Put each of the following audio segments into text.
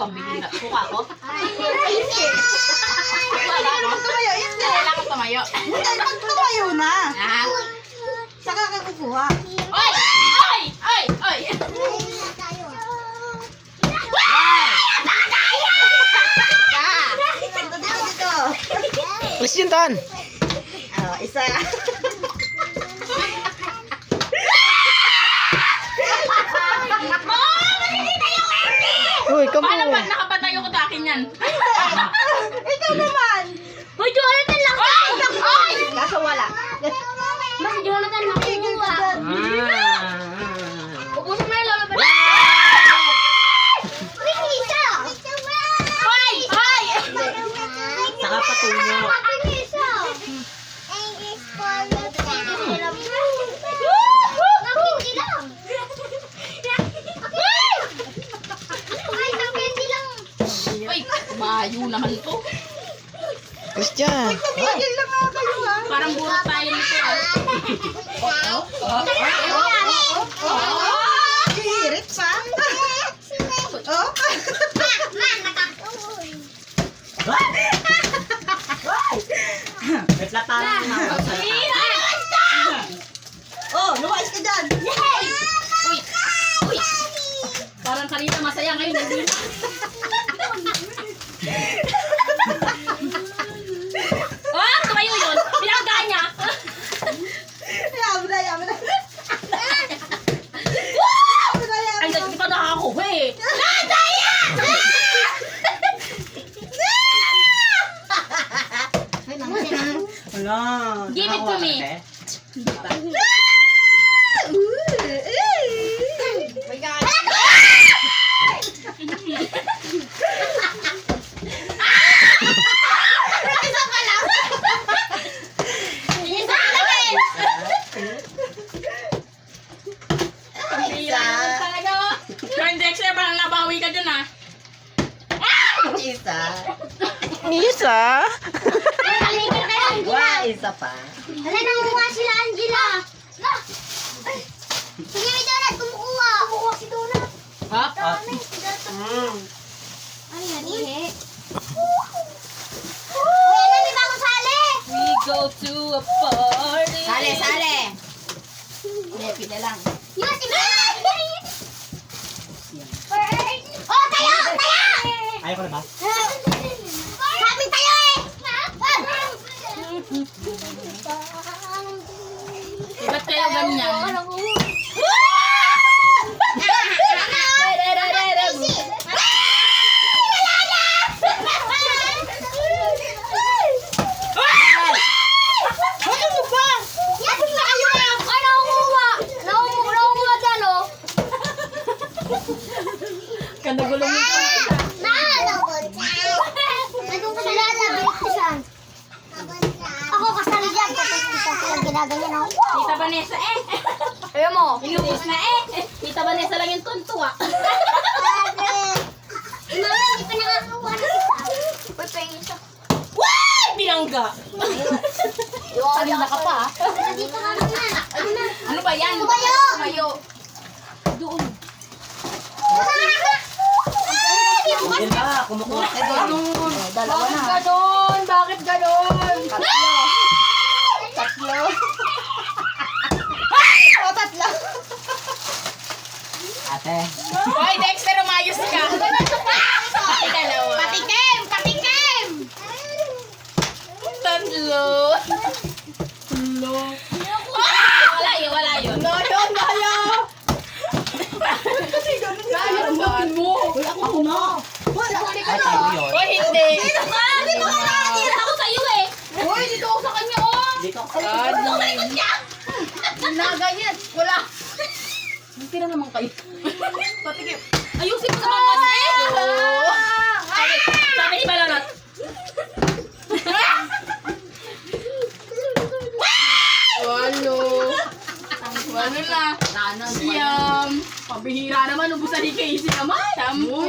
pambihira. Suka ko? Tumayo, hindi. Kailangan tumayo. Hindi, pag tumayo na. Ah. Saka ka kukuha. Oy! Oy! Oy! Oy! Dito, dito. Christian Tan. Isa. Uy, kamu. Paano ba nakapatayo ko sa akin yan? Ikaw naman. Hoy, Jonathan lang! Oy! Oy! Kaso wala. Mas Jonathan lang Tigil ka kuha. dyan. Ubusin mo yung lolo ba? May isa! Oy! Oy! Saka patungo. May isa! Nakindi lang! Ay, nakindi lang! Oy! Mayo naman to. Christian. Tigil lang nga kayo ha. Parang burot tayo nito. Hirit pa. Oh. May plataran na ako sa Oh, lumayas ka dyan. Uy! Uy! Parang kanina masaya ngayon. Hindi na. Oh! Tumayo yun! Pinangga niya! Yaman na, yaman na. Ay, hindi pa nakakuha eh! Wala. Give it to me! My God. Pambira naman talaga oh! John Dexter, parang nabawi ka dyan ah! Isa. Isa. Nakaligid na lang! Wah, isa pa. Wala nang kumuha sila, Angela! Sige, may donut, kumukuha! Kumukuha si donut! Ha? Ay, nanihi. Uy, ano, may bagong sali! We go to a party! Sale, sale. Hindi, pila lang. Yun, si Mama! Oh, tayo! Tayo! Ayaw ko na ba? Sabi tayo eh! Ba't kayo ganyan? Ano ba? Yes, tayo! Ay, nakukuha! Nakukuha dyan, oh! Kanagulong mo pa. Ako kasali dyan, tapos kita silang ginaganyan ako. Tita Vanessa eh! Ayaw mo. Inubos na eh! Tita Vanessa lang yung tuntua. Mama, hindi pa nakakakuha na kita. Uy, pahingin siya. Wah! Binangga! Kanina ka pa ah. Dito ka naman. Ano na? Ano ba yan? Tumayo! Tumayo. Doon. Yan na, kumukuha ka doon. Dalawa na. ganon? Bakit ganon? Tatlo. O, tatlo. Ate. Hoy, Dexter, umayos ka. Pati dalawa. Patikim! Patikim! Tatlo. Tatlo. Wala yun, wala yun. Noyon, noyo. Ganon mo. Uy, ako na. Wala. Ay, tayo yun. Hoy, hindi. Dito ka nakakira ako sa'yo eh. Hoy, dito ako sa kanya oh. Dito ako. Naganyan. Wala. Tira naman kayo. Patikim. Ayusin mo naman kasi. Sabi ni Balonot. Walo. Walo na. Siyam. Pabihira naman. Ubusan ni Casey naman. Sampo.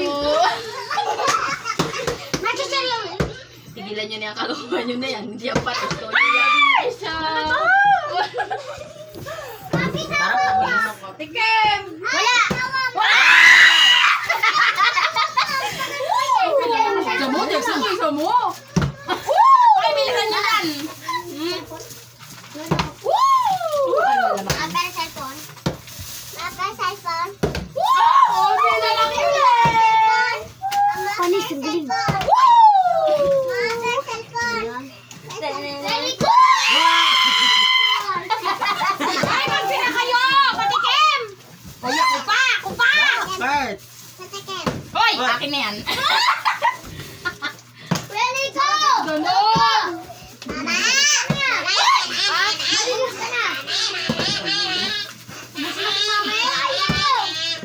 Tigilan nyo na yung kalokohan nyo na yan. Hindi ang patos ko. Isa. Parang pabili mo ko. Tikim. Wala! akin na yan. Ready, go! Ganon! Mama!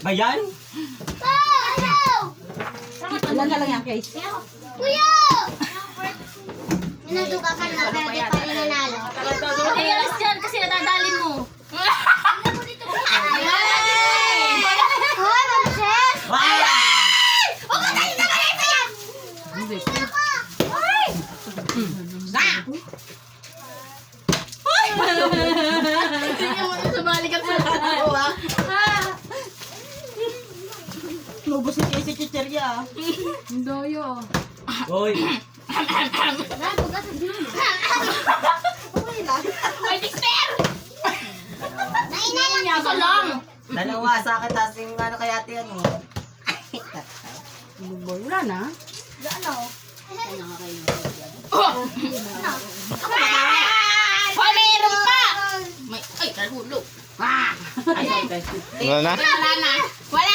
Bayan? Ilan na lang yan, Case? Kuya! Minatuka ka na, pero di pa rin nanalo. Ayalas dyan kasi nadadalin mo. Hoy, Mamses! Wala! Huwag ka tayo sa malito yan! Hoy! Tingnan mo yung sumali ka sa dalawa. Lubos ni Casey Chicheria. Doyo. Hoy! May tikter! Nainala Niya ka lang. Dalawa sa akin, tapos yung ano kaya ate ano. Wala na. Hoy, meron pa! May, ay, kalhulo. Ah! Ay, sorry guys. Wala na? Wala na. Wala